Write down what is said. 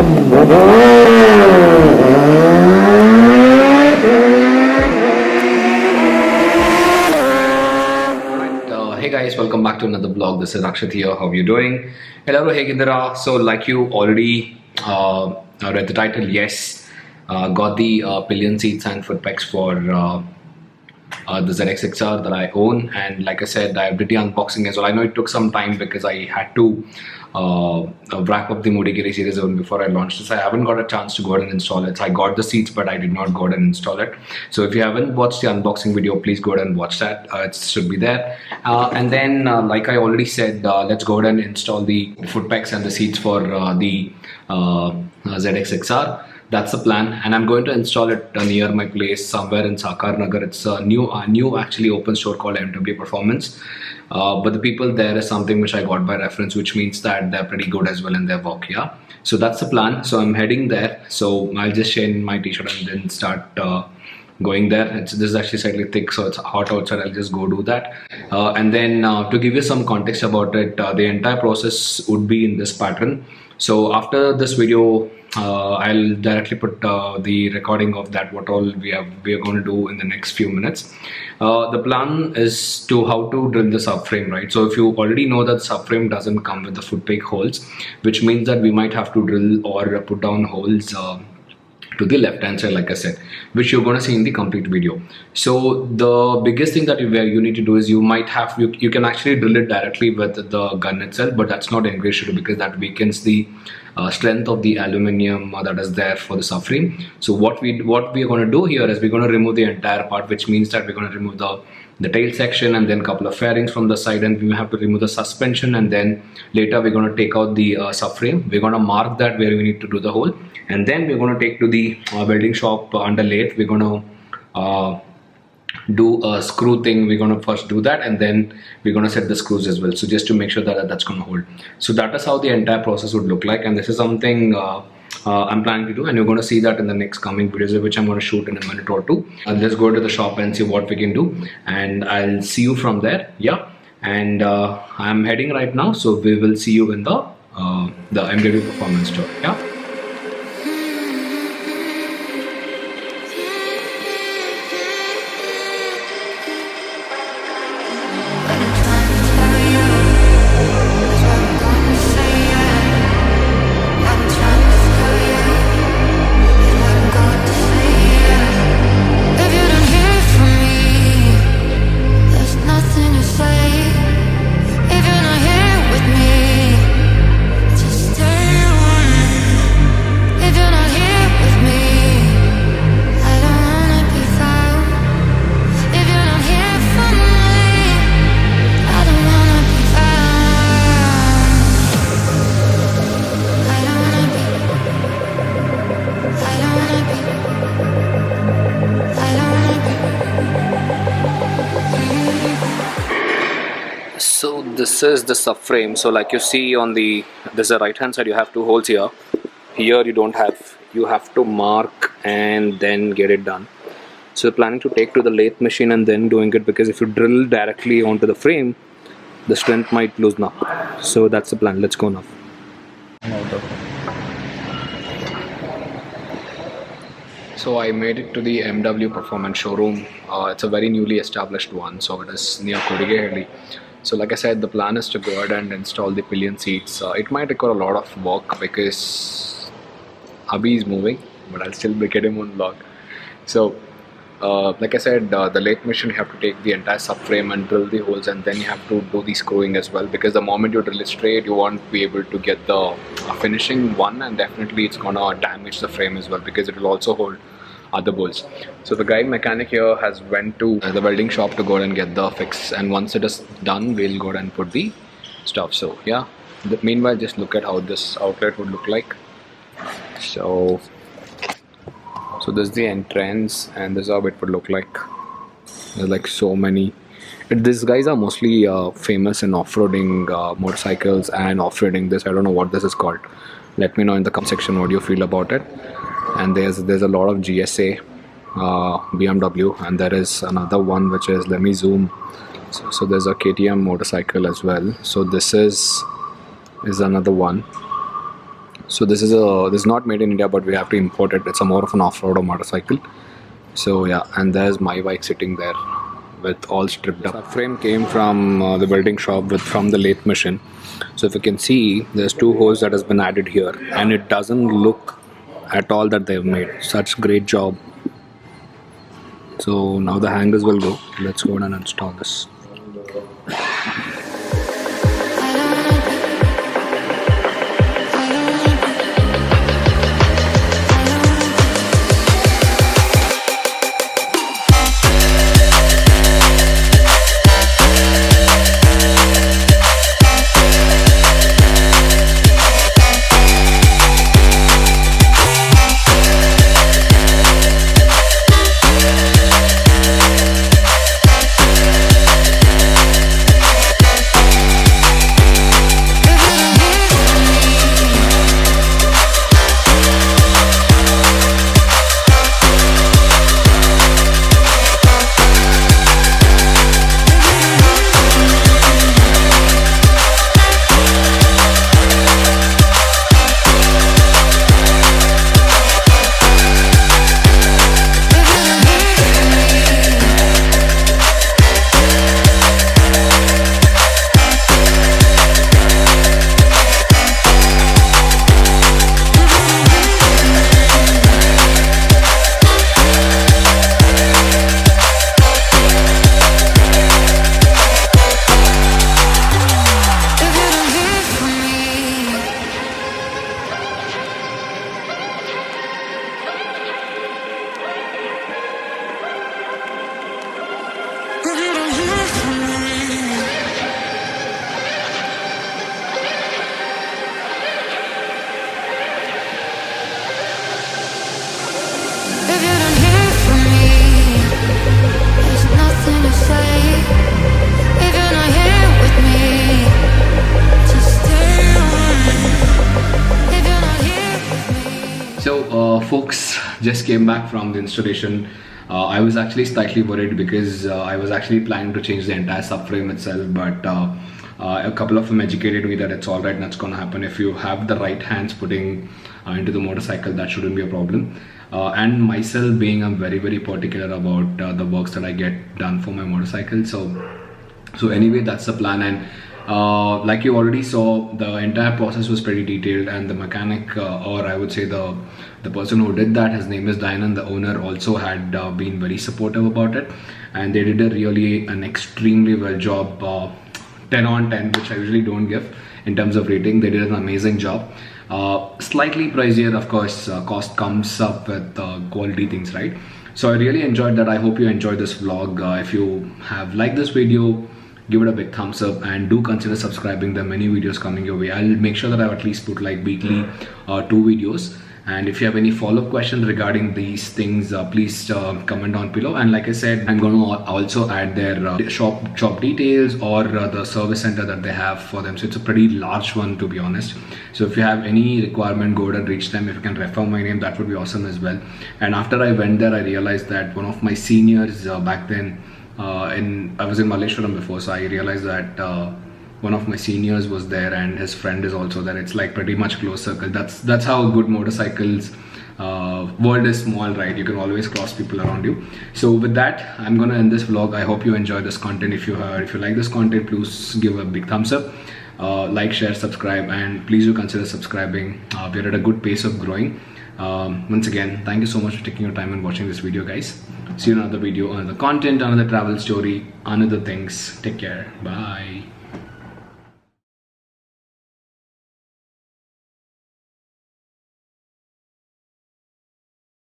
Hey guys, welcome back to another vlog. This is Akshat here. How are you doing? Hello, Hegindra. So like you already read the title, yes, got the pillion seats and footpegs for the ZX6R that I own, and like I said, I did the unboxing as well. I know it took some time because I had to wrap up the Modigiri series even before I launched this. I haven't got a chance to go ahead and install it. So I got the seats, but I did not go ahead and install it. So if you haven't watched the unboxing video, please go ahead and watch that. It should be there. And then, like I already said, let's go ahead and install the footpegs and the seats for the ZX6R. That's the plan, and I'm going to install it near my place somewhere in Sakar Nagar. It's a new actually open store called MW Performance, but the people there is something which I got by reference, which means that they're pretty good as well in their work. Yeah, so that's the plan. So I'm heading there. So I'll just change my t-shirt and then start going there. This is actually slightly thick, so it's hot outside. I'll just go do that, and then to give you some context about it, the entire process would be in this pattern. So after this video, I'll directly put the recording of that, what all we are going to do in the next few minutes. The plan is to how to drill the subframe, right? So if you already know that subframe doesn't come with the footpeg holes, which means that we might have to drill or put down holes to the left hand side, like I said, which you're going to see in the complete video. So the biggest thing that you need to do is you can actually drill it directly with the gun itself, but that's not encouraged to do because that weakens the strength of the aluminium that is there for the subframe. So what we are going to do here is we're going to remove the entire part, which means that we're going to remove the tail section and then a couple of fairings from the side, and we have to remove the suspension, and then later we're going to take out the subframe. We're going to mark that where we need to do the hole, and then we're going to take to the welding shop under lathe. We're going to do a screw thing. We're going to first do that, and then we're going to set the screws as well, so just to make sure that that's going to hold. So that is how the entire process would look like, and this is something I'm planning to do, and you're going to see that in the next coming videos, which I'm going to shoot in a minute or two. I'll just go to the shop and see what we can do, and I'll see you from there. Yeah, and I'm heading right now, so we will see you in the MW Performance store. Yeah. So this is the subframe. So like you see on there's a right hand side, you have two holes here. Here you don't have, you have to mark and then get it done. So planning to take to the lathe machine and then doing it, because if you drill directly onto the frame, the strength might loosen up. So that's the plan. Let's go now. So I made it to the MW Performance Showroom. It's a very newly established one, so it is near Kodigehilli. So like I said, the plan is to go ahead and install the pillion seats. It might require a lot of work because Abhi is moving, but I'll still get him on vlog. So like I said, the lathe machine, you have to take the entire subframe and drill the holes, and then you have to do the screwing as well, because the moment you drill it straight, you won't be able to get the finishing one, and definitely it's gonna damage the frame as well, because it will also hold other bolts. So the guy mechanic here has went to the welding shop to go and get the fix, and once it is done, we'll go and put the stuff. So yeah, meanwhile, just look at how this outlet would look like. So this is the entrance, and this is how it would look like. There's like so many. These guys are mostly famous in off-roading motorcycles and off-roading this. I don't know what this is called. Let me know in the comment section what you feel about it. And there's a lot of GSA, BMW, and there is another one which is, let me zoom. So there's a KTM motorcycle as well. So this is another one. So this is not made in India, but we have to import it. It's a more of an off-road motorcycle. So yeah, and there's my bike sitting there with all stripped up. Frame came from the welding shop from the lathe machine. So if you can see, there's 2 holes that has been added here, and it doesn't look at all that they've made. Such great job. So now the hangers will go. Let's go and install this. Folks, just came back from the installation. I was actually slightly worried because I was actually planning to change the entire subframe itself, but a couple of them educated me that it's alright and that's gonna happen. If you have the right hands putting into the motorcycle, that shouldn't be a problem. And myself being, I'm very particular about the works that I get done for my motorcycle. So anyway, that's the plan. And like you already saw, the entire process was pretty detailed, and the mechanic, or I would say the person who did that, his name is Diane, the owner, also had been very supportive about it, and they did an extremely well job. 10 on 10, which I usually don't give in terms of rating. They did an amazing job. Slightly pricier, of course. Cost comes up with quality things, right? So I really enjoyed that. I hope you enjoyed this vlog. If you have liked this video, give it a big thumbs up, and do consider subscribing. There are many videos coming your way. I'll make sure that I at least put like weekly 2 videos. And if you have any follow-up questions regarding these things, please comment down below. And like I said, I'm going to also add their shop details, or the service center that they have for them. So it's a pretty large one, to be honest. So if you have any requirement, go ahead and reach them. If you can refer my name, that would be awesome as well. And after I went there, I realized that one of my seniors back then, I was in Malleshwaram before, so I realized that one of my seniors was there, and his friend is also there. It's like pretty much close circle. That's how good motorcycles world is small, right? You can always cross people around you. So with that, I'm gonna end this vlog. I hope you enjoy this content. If you like this content, please give a big thumbs up, like, share, subscribe, and please do consider subscribing. We're at a good pace of growing. Once again, thank you so much for taking your time and watching this video, guys. See you in another video, another content, another travel story, another things. Take care. Bye.